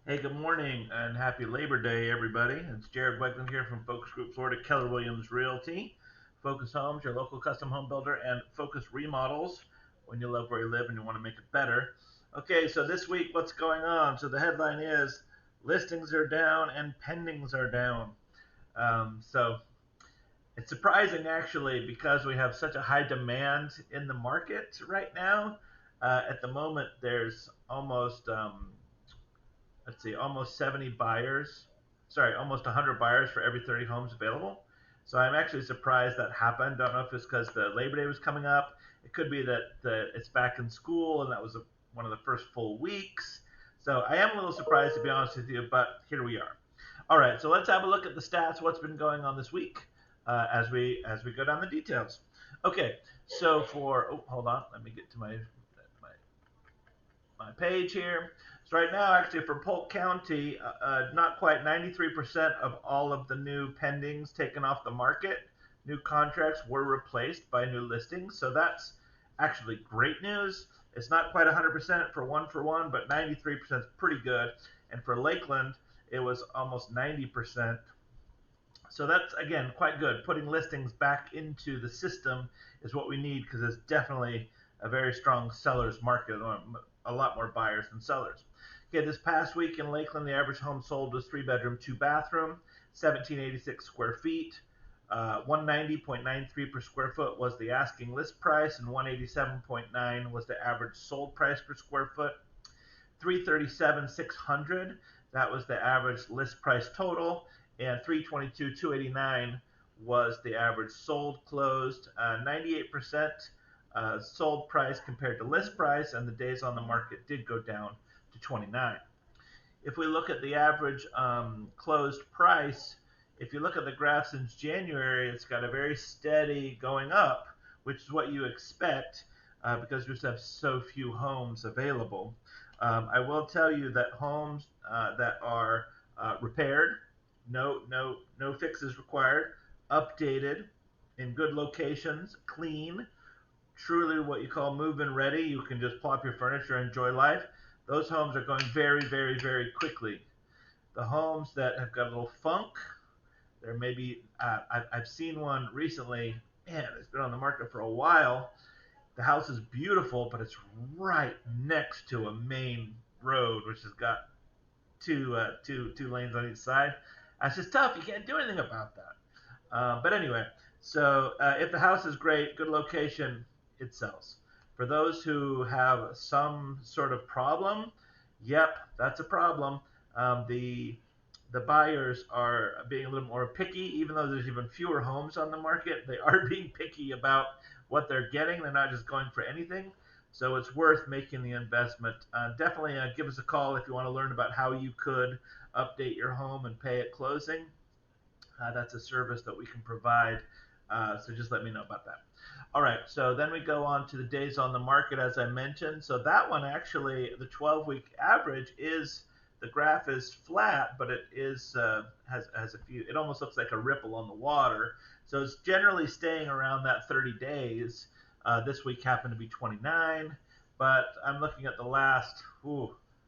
Hey, good morning and happy Labor Day, everybody. It's Jared Weggeland here from Focus Group Florida, Keller Williams Realty. Focus Homes, your local custom home builder, and Focus Remodels when you love where you live and you want to make it better. Okay, so this week, what's going on? So the headline is listings are down and pendings are down. So it's surprising actually because we have such a high demand in the market right now. At the moment, there's almost 70 buyers, sorry, almost 100 buyers for every 30 homes available. So I'm actually surprised that happened. Don't know if it's because the Labor Day was coming up. It could be that it's back in school and that was one of the first full weeks. So I am a little surprised to be honest with you, but here we are. All right, so let's have a look at the stats. What's been going on this week as we go down the details. Okay, so hold on, let me get to my my page here. So right now, actually, for Polk County, not quite 93% of all of the new pendings taken off the market, new contracts were replaced by new listings. So that's actually great news. It's not quite 100% for one, but 93% is pretty good. And for Lakeland, it was almost 90%. So that's again quite good. Putting listings back into the system is what we need because it's definitely a very strong seller's market, a lot more buyers than sellers. Okay, this past week in Lakeland, the average home sold was 3 bedroom, 2 bathroom, 1786 square feet. 190.93 per square foot was the asking list price, and 187.9 was the average sold price per square foot. 337,600. That was the average list price total, and 322,289 was the average sold closed. 98% sold price compared to list price, and the days on the market did go down to 29. If we look at the average closed price, if you look at the graph since January, it's got a very steady going up, which is what you expect because we just have so few homes available. I will tell you that homes that are repaired, no fixes required, updated, in good locations, clean, truly what you call move-in ready. You can just plop your furniture and enjoy life. Those homes are going very, very, very quickly. The homes that have got a little funk, there may be. I've seen one recently. Man, it's been on the market for a while. The house is beautiful, but it's right next to a main road, which has got two lanes on each side. That's just tough. You can't do anything about that. But anyway, so if the house is great, good location, it sells. For those who have some sort of problem, yep, that's a problem. The buyers are being a little more picky, even though there's even fewer homes on the market. They are being picky about what they're getting. They're not just going for anything. So it's worth making the investment. Definitely give us a call if you want to learn about how you could update your home and pay at closing. That's a service that we can provide. So just let me know about that. All right, so then we go on to the days on the market, as I mentioned. So that one actually, the 12-week average is the graph is flat, but it is has a few. It almost looks like a ripple on the water. So it's generally staying around that 30 days. This week happened to be 29, but I'm looking at the last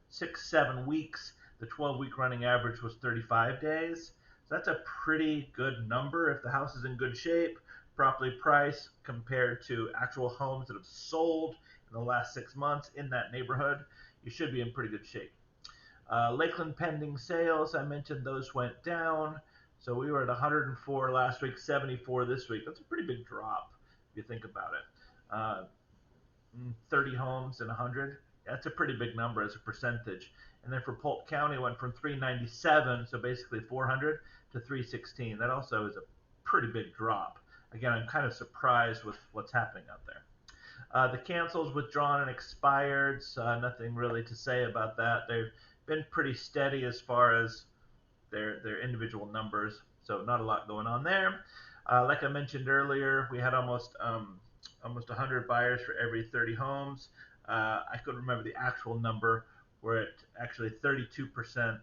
6, 7 weeks. The 12-week running average was 35 days. So that's a pretty good number if the house is in good shape, properly priced compared to actual homes that have sold in the last 6 months in that neighborhood. You should be in pretty good shape. Lakeland pending sales, I mentioned those went down. So we were at 104 last week, 74 this week. That's a pretty big drop if you think about it. Uh, 30 homes and 100. That's a pretty big number as a percentage. And then for Polk County, it went from 397, so basically 400, to 316. That also is a pretty big drop. Again, I'm kind of surprised with what's happening out there. The cancels, withdrawn, and expired. Nothing really to say about that. They've been pretty steady as far as their individual numbers, so not a lot going on there. Like I mentioned earlier, we had almost 100 buyers for every 30 homes. I couldn't remember the actual number. We're at actually 32%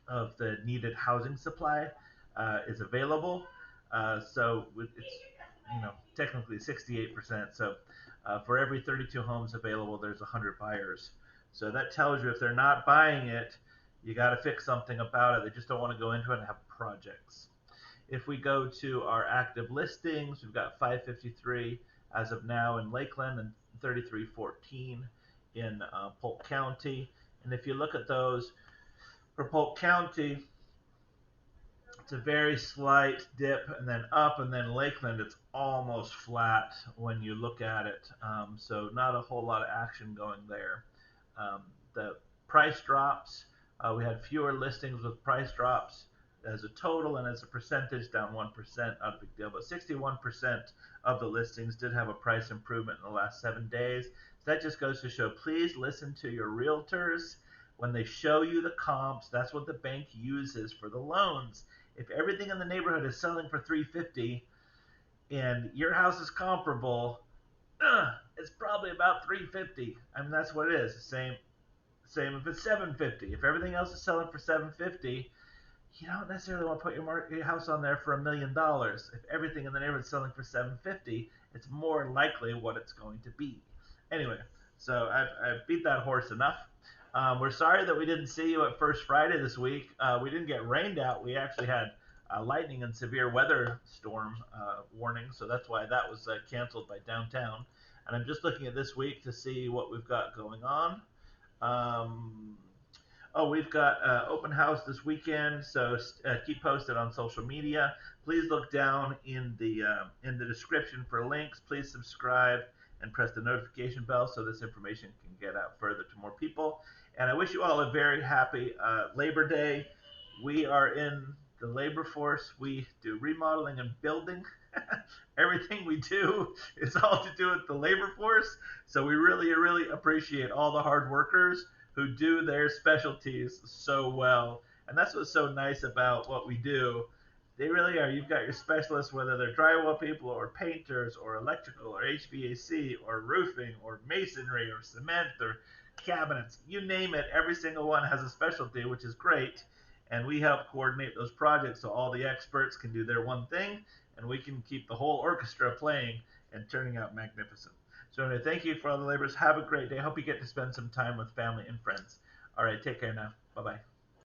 of the needed housing supply is available. So it's technically 68%. So for every 32 homes available, there's 100 buyers. So that tells you if they're not buying it, You got to fix something about it. They just don't want to go into it and have projects. If we go to our active listings, we've got 553 as of now in Lakeland and 3314 in Polk County. And if you look at those for Polk County, it's a very slight dip and then up, and then Lakeland, it's almost flat when you look at it. So not a whole lot of action going there. The price drops, we had fewer listings with price drops as a total, and as a percentage, down 1%, not a big deal. But 61% of the listings did have a price improvement in the last 7 days. So that just goes to show, please listen to your realtors. When they show you the comps, that's what the bank uses for the loans. If everything in the neighborhood is selling for 350 and your house is comparable, it's probably about 350. I mean, that's what it is. Same if it's 750. If everything else is selling for 750, you don't necessarily want to put your house on there for $1,000,000. If everything in the neighborhood is selling for 750, it's more likely what it's going to be. Anyway, so I've beat that horse enough. We're sorry that we didn't see you at First Friday this week. We didn't get rained out. We actually had lightning and severe weather storm warning, so that's why that was canceled by downtown. And I'm just looking at this week to see what we've got going on. Um, Oh, we've got open house this weekend, so keep posted on social media. Please look down in the description for links. Please subscribe and press the notification bell so this information can get out further to more people. And I wish you all a very happy Labor Day. We are in the labor force. We do remodeling and building. Everything we do is all to do with the labor force. So we really, really appreciate all the hard workers who do their specialties so well. And that's what's so nice about what we do. They really are. You've got your specialists, whether they're drywall people or painters or electrical or HVAC or roofing or masonry or cement or cabinets. You name it, every single one has a specialty, which is great. And we help coordinate those projects so all the experts can do their one thing and we can keep the whole orchestra playing and turning out magnificent. So anyway, thank you for all the laborers. Have a great day. Hope you get to spend some time with family and friends. All right, take care now. Bye-bye.